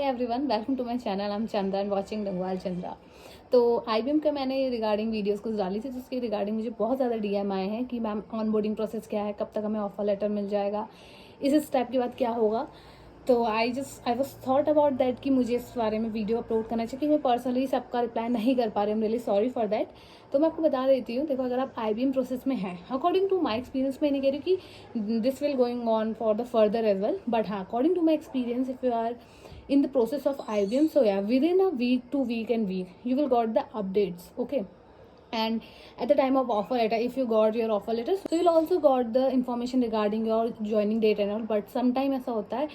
Everyone, welcome to my channel. I am Chandra and watching Dangwal Chandra. तो IBM का मैंने regarding videos कुछ डाली थी, जिसके रिगार्डिंग मुझे बहुत ज़्यादा डीएम आए हैं कि मैम ऑनबोर्डिंग प्रोसेस क्या है, कब तक हमें ऑफर लेटर मिल जाएगा, इस स्टेप के बाद क्या होगा। तो I was thought about that कि मुझे इस बारे में वीडियो अपलोड करना चाहिए, कि मैं पर्सनली सबका रिप्लाई नहीं कर पा रही हूँ। Really sorry for that. तो मैं आपको बता देती हूँ, देखो अगर आप आईबीएम प्रोसेस में हैं, अकॉर्डिंग टू माई एक्सपीरियंस, मैं नहीं कह रही कि this will going on for the further as well, but हाँ, according to my experience, if you are in the process of IBM, so yeah, within a week to week and week you will got the updates, okay. And at the time of offer letter, if you got your offer letter, so you'll also got the information regarding your joining date and all. But sometime ऐसा होता है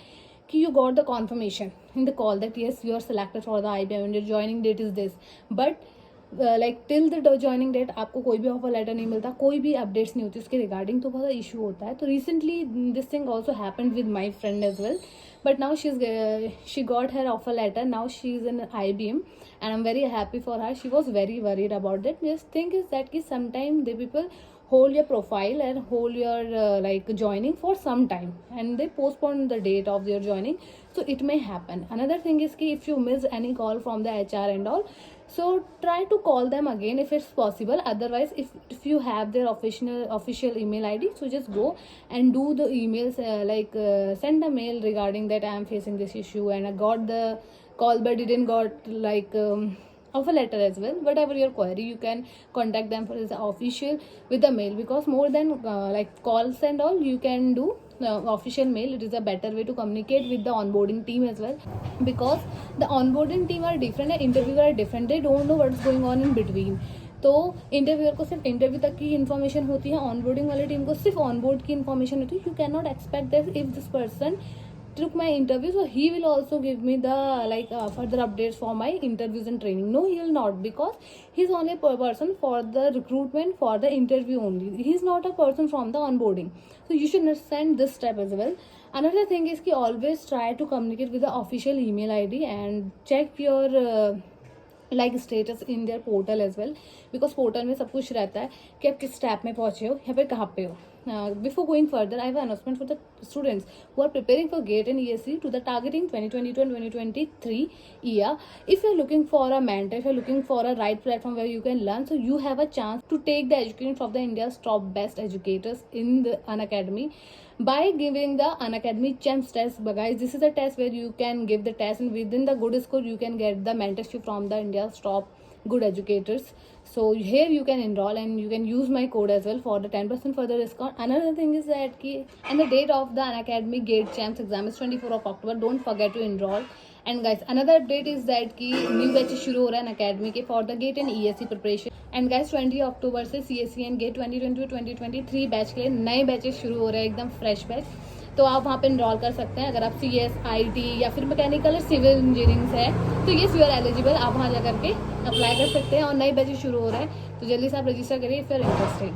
कि you got the confirmation in the call that yes, you are selected for the IBM and your joining date is this, but like till the joining date आपको कोई भी offer letter नहीं मिलता, कोई भी अपडेट्स नहीं होती उसके रिगार्डिंग, तो बहुत इशू होता है। तो recently this thing also happened with my friend as well, but now she got her offer letter. Now she is in IBM and I'm very happy for her. She was very worried about that. Just thing is that ki sometime the people hold your profile and hold your like joining for some time, and they postpone the date of your joining, so it may happen. Another thing is ki if you miss any call from the HR and all, so try to call them again if it's possible. Otherwise, if you have their official email ID, so just go and do the emails, send a mail regarding that I am facing this issue and I got the call but didn't got offer letter as well. Whatever your query, you can contact them for the official with the mail, because more than calls and all, you can do official mail. It is a better way to communicate with the onboarding team as well, because the onboarding team are different and interviewer are different. They don't know what's going on in between. तो interviewer को सिर्फ interview तक की information होती है, onboarding वाली team को सिर्फ ऑनबोर्ड की इन्फॉर्मेशन होती है. You can not expect that if this person took my interview, so he will also give me the further updates for my interviews and training. No, he will not, because he's only a person for the recruitment, for the interview only. He's not a person from the onboarding, so you should understand this step as well. Another thing is ki always try to communicate with the official email ID and check your status in there portal as well, because portal में सब कुछ रहता है कि आप किस step में पहुंचे हो या फिर कहाँ पे हो. Before going further, I have an announcement for the students who are preparing for GATE and ESE to the targeting 2022 and 2023 year. If you are looking for a mentor, if you are looking for a right platform where you can learn, so you have a chance to take the education from the India's top best educators in the Unacademy by giving the Unacademy Champs test. But guys, this is a test where you can give the test, and within the good score you can get the mentorship from the India's top good educators. So here you can enroll and you can use my code as well for the 10% further discount. Another thing is that and the date of the Unacademy GATE Champs exam is 24 of October. Don't forget to enroll. And guys, another update is that new batches शुरू हो रहा है Unacademy के for the GATE and ESE preparation. And guys, 20 अक्टूबर से CSE and GATE 2022-2023 batch के लिए नए batches शुरू हो रहे हैं, एकदम फ्रेश बैच. तो आप वहाँ पे इनरोल कर सकते हैं. अगर आप CS, IT या फिर मैकेनिकल और सिविल इंजीनियरिंग से है, तो येस यू आर एलिजिबल. आप वहाँ जा करके अप्लाई कर सकते हैं, और नए बैचेस शुरू हो रहे हैं, तो जल्दी से आप रजिस्टर करिए इफ यू आर इंटरेस्टेड.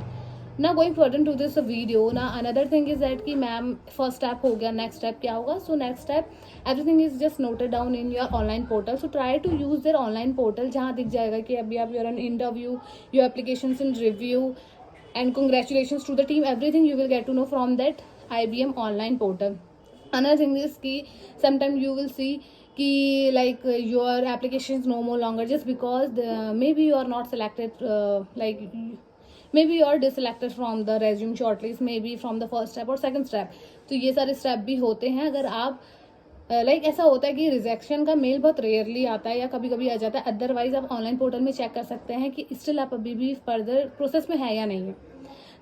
ना going further to this video ना, अनदर थिंग इज दैट कि मैम फर्स्ट स्टेप हो गया, नेक्स्ट स्टेप क्या होगा. So next step, everything is just noted down in your online portal. So try to use there online portal, जहाँ दिख जाएगा कि अभी आप your an interview, your application in review and congratulations to the team. Everything you will get to know from that IBM online portal. Another thing is ki sometimes you will see ki your application is no more longer just because maybe you are not selected, maybe you are deselected from the resume shortlist, maybe from the first step or second step. तो ये सारे step भी होते हैं. अगर आप ऐसा होता है कि रिजेक्शन का मेल बहुत रेयरली आता है या कभी कभी आ जाता है. अदरवाइज आप ऑनलाइन पोर्टल में चेक कर सकते हैं कि स्टिल आप अभी भी फर्दर प्रोसेस में है या नहीं है.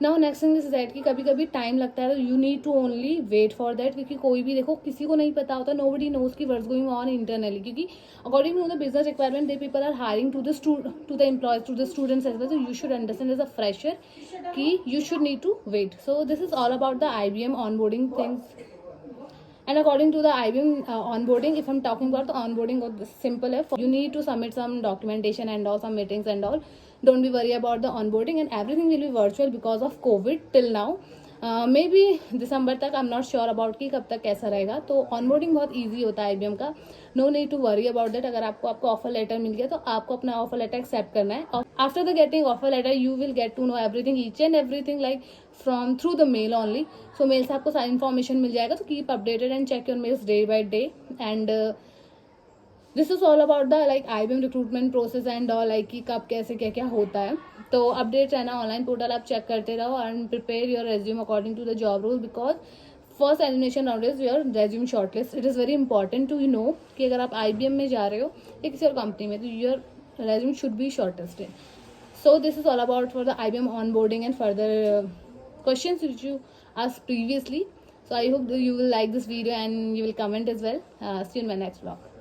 Now next thing is that कि कभी कभी टाइम लगता है, तो you need to only wait for that, क्योंकि कोई भी देखो किसी को नहीं पता होता, नोबडी नोज की व्हाट्स गोइंग ऑन इंटरनली, क्योंकि according to the business requirement they people are hiring to the employees, to the students as well. So you should understand as a fresher कि you should need to wait. So this is all about the IBM onboarding things. And according to the IBM onboarding, if I'm talking about the onboarding, simple है. You need to submit some documentation and all, some meetings and all. Don't be worried about the onboarding, and everything will be virtual because of COVID till now. May be दिसंबर तक, I am not sure about कि कब तक कैसा रहेगा. तो onboarding बहुत easy होता है IBM का. No need to worry about that. अगर आपको ऑफर लेटर मिल गया, तो आपको अपना ऑफर लेटर एक्सेप्ट करना है. After the getting offer letter, you will get to know everything, each and everything from through the mail only. So mail से आपको सारी इन्फॉर्मेशन मिल जाएगा. तो keep updated and check your mails day by day. And this is all about the like IBM recruitment process and like कि कब कैसे क्या क्या होता है. तो अपडेट रहना, ऑनलाइन पोर्टल आप चेक करते रहो and prepare your resume according to the job role, because first elimination round is your resume shortlist. It is very important to know कि अगर आप IBM में जा रहे हो या किसी और कंपनी में, तो your resume should be shortlisted. So this is all about for the IBM onboarding and further questions which you asked previously. So I hope that you will like this video and you will comment as well. See you in my next vlog.